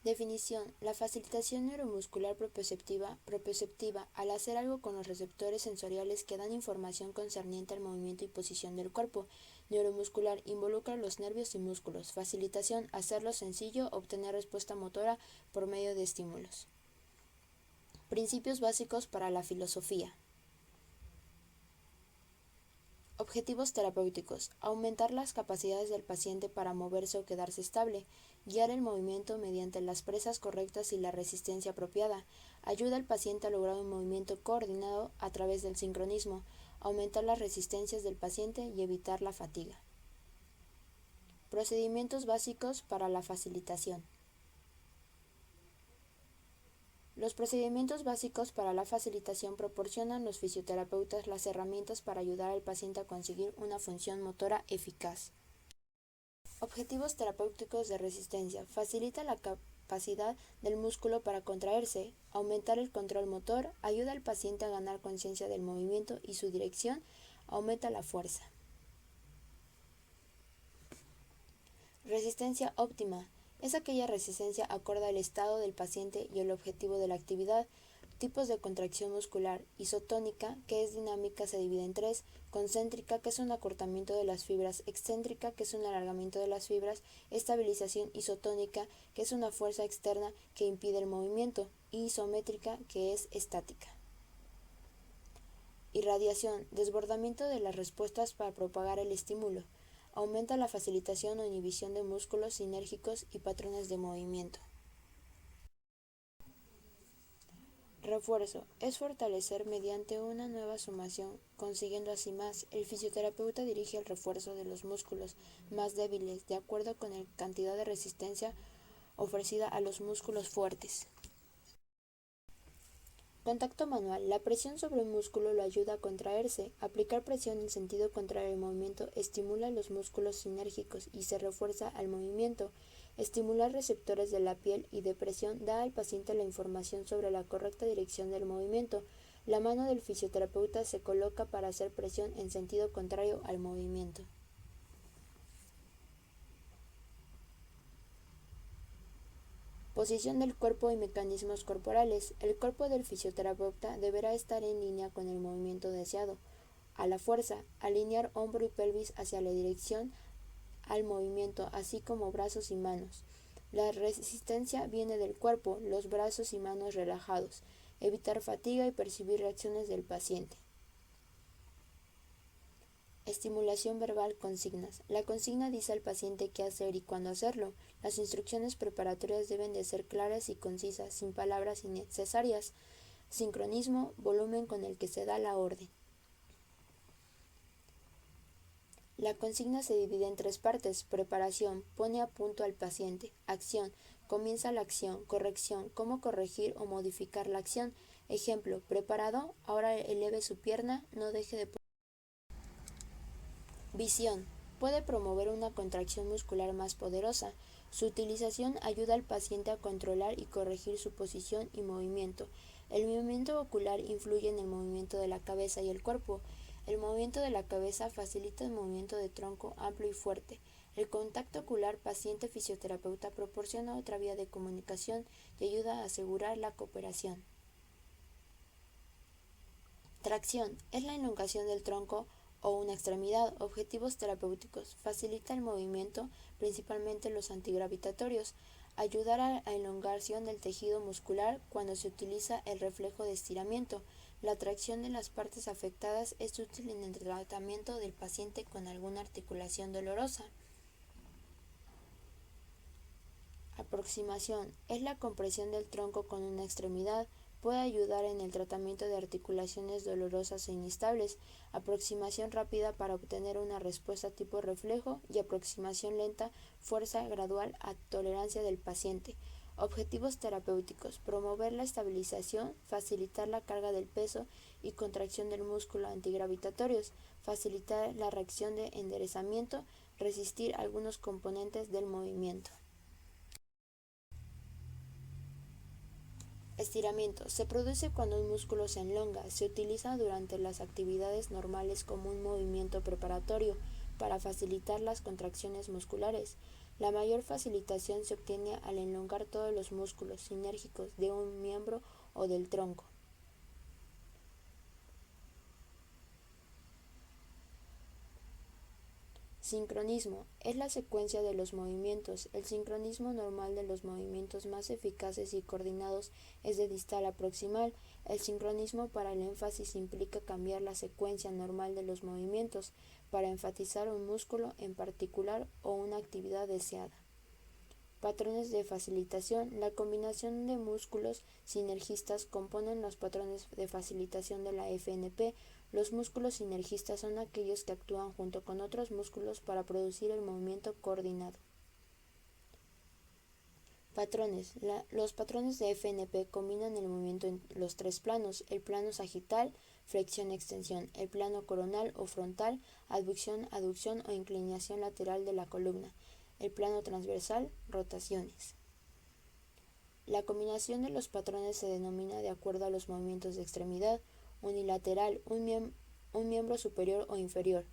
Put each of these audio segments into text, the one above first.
Definición: la facilitación neuromuscular propioceptiva al hacer algo con los receptores sensoriales que dan información concerniente al movimiento y posición del cuerpo. Neuromuscular: involucra los nervios y músculos. Facilitación: hacerlo sencillo, obtener respuesta motora por medio de estímulos. Principios básicos para la filosofía. Objetivos terapéuticos: aumentar las capacidades del paciente para moverse o quedarse estable, guiar el movimiento mediante las presas correctas y la resistencia apropiada, ayuda al paciente a lograr un movimiento coordinado a través del sincronismo, aumentar las resistencias del paciente y evitar la fatiga. Procedimientos básicos para la facilitación. Los procedimientos básicos para la facilitación proporcionan los fisioterapeutas las herramientas para ayudar al paciente a conseguir una función motora eficaz. Objetivos terapéuticos de resistencia: facilita la capacidad del músculo para contraerse, aumentar el control motor, ayuda al paciente a ganar conciencia del movimiento y su dirección, aumenta la fuerza. Resistencia óptima: es aquella resistencia acorde al estado del paciente y el objetivo de la actividad. Tipos de contracción muscular: isotónica, que es dinámica, se divide en tres: concéntrica, que es un acortamiento de las fibras; excéntrica, que es un alargamiento de las fibras; estabilización isotónica, que es una fuerza externa que impide el movimiento; y isométrica, que es estática. Irradiación: desbordamiento de las respuestas para propagar el estímulo. Aumenta la facilitación o inhibición de músculos sinérgicos y patrones de movimiento. Refuerzo: es fortalecer mediante una nueva sumación, consiguiendo así más. El fisioterapeuta dirige el refuerzo de los músculos más débiles de acuerdo con la cantidad de resistencia ofrecida a los músculos fuertes. Contacto manual: la presión sobre un músculo lo ayuda a contraerse. Aplicar presión en sentido contrario al movimiento estimula los músculos sinérgicos y se refuerza al movimiento. Estimular receptores de la piel y de presión da al paciente la información sobre la correcta dirección del movimiento. La mano del fisioterapeuta se coloca para hacer presión en sentido contrario al movimiento. Posición del cuerpo y mecanismos corporales: el cuerpo del fisioterapeuta deberá estar en línea con el movimiento deseado. A la fuerza: alinear hombro y pelvis hacia la dirección al movimiento, así como brazos y manos. La resistencia viene del cuerpo, los brazos y manos relajados. Evitar fatiga y percibir reacciones del paciente. Estimulación verbal: consignas. La consigna dice al paciente qué hacer y cuándo hacerlo. Las instrucciones preparatorias deben de ser claras y concisas, sin palabras innecesarias. Sincronismo: volumen con el que se da la orden. La consigna se divide en tres partes: preparación, pone a punto al paciente; acción, comienza la acción; corrección, cómo corregir o modificar la acción. Ejemplo: preparado, ahora eleve su pierna, no deje de. Visión: puede promover una contracción muscular más poderosa. Su utilización ayuda al paciente a controlar y corregir su posición y movimiento. El movimiento ocular influye en el movimiento de la cabeza y el cuerpo. El movimiento de la cabeza facilita el movimiento de tronco amplio y fuerte. El contacto ocular paciente-fisioterapeuta proporciona otra vía de comunicación y ayuda a asegurar la cooperación. Tracción: es la elongación del tronco o una extremidad. Objetivos terapéuticos: facilita el movimiento, principalmente los antigravitatorios. Ayudar a la elongación del tejido muscular cuando se utiliza el reflejo de estiramiento. La tracción de las partes afectadas es útil en el tratamiento del paciente con alguna articulación dolorosa. Aproximación: es la compresión del tronco con una extremidad. Puede ayudar en el tratamiento de articulaciones dolorosas e inestables. Aproximación rápida para obtener una respuesta tipo reflejo y aproximación lenta, fuerza gradual a tolerancia del paciente. Objetivos terapéuticos: promover la estabilización, facilitar la carga del peso y contracción del músculo antigravitatorios, facilitar la reacción de enderezamiento, resistir algunos componentes del movimiento. Estiramiento: se produce cuando un músculo se elonga. Se utiliza durante las actividades normales como un movimiento preparatorio para facilitar las contracciones musculares. La mayor facilitación se obtiene al elongar todos los músculos sinérgicos de un miembro o del tronco. Sincronismo es la secuencia de los movimientos. El sincronismo normal de los movimientos más eficaces y coordinados es de distal a proximal. El sincronismo para el énfasis implica cambiar la secuencia normal de los movimientos para enfatizar un músculo en particular o una actividad deseada. Patrones de facilitación. La combinación de músculos sinergistas componen los patrones de facilitación de la FNP. Los músculos sinergistas son aquellos que actúan junto con otros músculos para producir el movimiento coordinado. Patrones. Los patrones de FNP combinan el movimiento en los tres planos: el plano sagital, flexión-extensión; el plano coronal o frontal, abducción, aducción o inclinación lateral de la columna; el plano transversal, rotaciones. La combinación de los patrones se denomina de acuerdo a los movimientos de extremidad: unilateral, un miembro superior o inferior;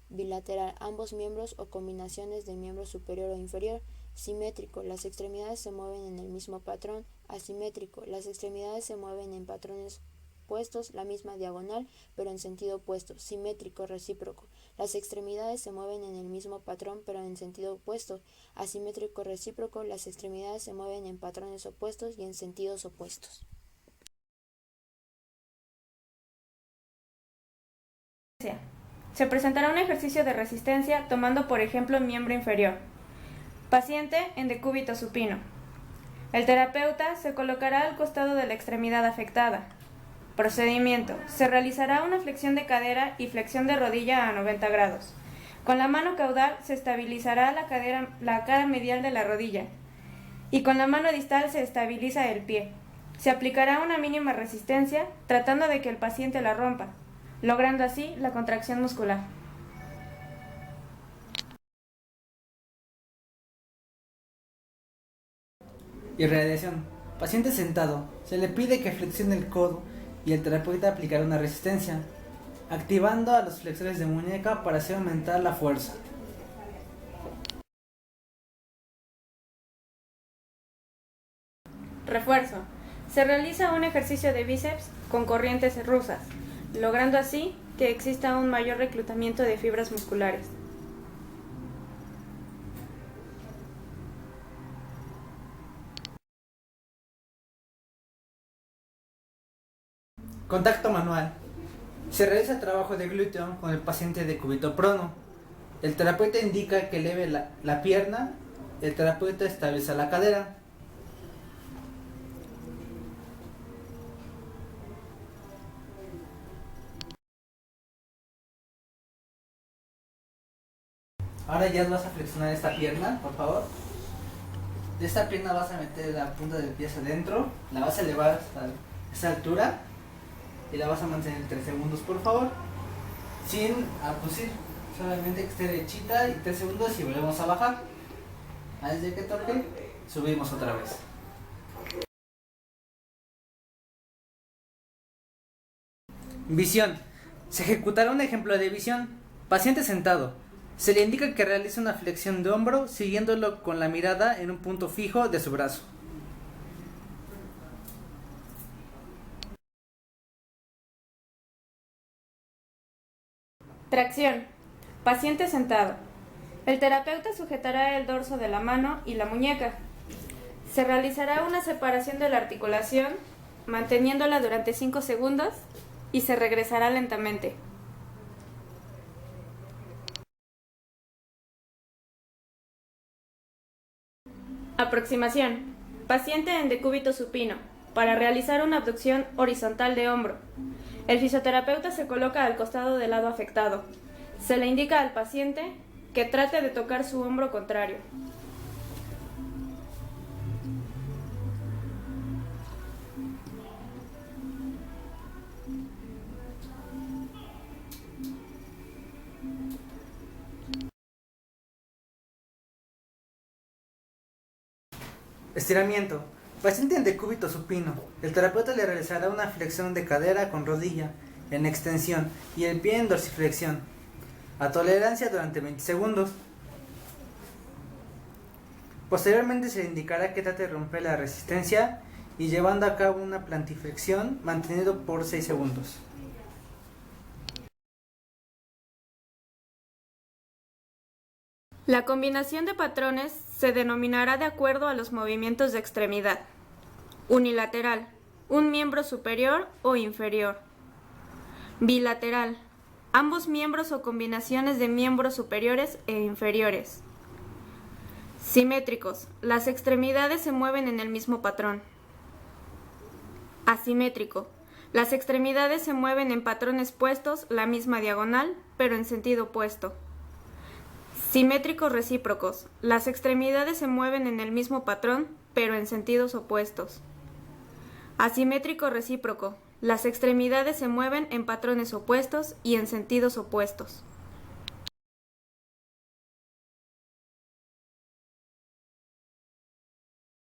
bilateral, ambos miembros o combinaciones de miembro superior o inferior; simétrico, las extremidades se mueven en el mismo patrón; asimétrico, las extremidades se mueven en patrones opuestos, la misma diagonal, pero en sentido opuesto; simétrico, recíproco, las extremidades se mueven en el mismo patrón, pero en sentido opuesto; asimétrico, recíproco, las extremidades se mueven en patrones opuestos y en sentidos opuestos. Se presentará un ejercicio de resistencia tomando por ejemplo miembro inferior. Paciente en decúbito supino. El terapeuta se colocará al costado de la extremidad afectada. Procedimiento. Se realizará una flexión de cadera y flexión de rodilla a 90 grados. Con la mano caudal se estabilizará la cara medial de la rodilla y con la mano distal se estabiliza el pie. Se aplicará una mínima resistencia tratando de que el paciente la rompa, logrando así la contracción muscular. Irradiación. Paciente sentado. Se le pide que flexione el codo y el terapeuta aplicará una resistencia, activando a los flexores de muñeca para así aumentar la fuerza. Refuerzo. Se realiza un ejercicio de bíceps con corrientes rusas, logrando así que exista un mayor reclutamiento de fibras musculares. Contacto manual. Se realiza trabajo de glúteo con el paciente de cúbito prono. El terapeuta indica que eleve la pierna, el terapeuta estabiliza la cadera. Ahora ya vas a flexionar esta pierna, por favor. De esta pierna vas a meter la punta del pie hacia adentro, la vas a elevar hasta esta altura y la vas a mantener 3 segundos, por favor, sin abducir, solamente que esté derechita y 3 segundos y volvemos a bajar. Antes de que toque, subimos otra vez. Visión. Se ejecutará un ejemplo de visión. Paciente sentado. Se le indica que realice una flexión de hombro siguiéndolo con la mirada en un punto fijo de su brazo. Tracción. Paciente sentado. El terapeuta sujetará el dorso de la mano y la muñeca. Se realizará una separación de la articulación, manteniéndola durante 5 segundos y se regresará lentamente. Aproximación. Paciente en decúbito supino. Para realizar una abducción horizontal de hombro. El fisioterapeuta se coloca al costado del lado afectado. Se le indica al paciente que trate de tocar su hombro contrario. Estiramiento. Paciente en decúbito supino. El terapeuta le realizará una flexión de cadera con rodilla en extensión y el pie en dorsiflexión, a tolerancia durante 20 segundos. Posteriormente se le indicará que trate de romper la resistencia y llevando a cabo una plantiflexión mantenido por 6 segundos. La combinación de patrones se denominará de acuerdo a los movimientos de extremidad. Unilateral, un miembro superior o inferior. Bilateral, ambos miembros o combinaciones de miembros superiores e inferiores. Simétricos, las extremidades se mueven en el mismo patrón. Asimétrico, las extremidades se mueven en patrones puestos la misma diagonal, pero en sentido opuesto. Simétricos recíprocos, las extremidades se mueven en el mismo patrón, pero en sentidos opuestos. Asimétrico recíproco, las extremidades se mueven en patrones opuestos y en sentidos opuestos.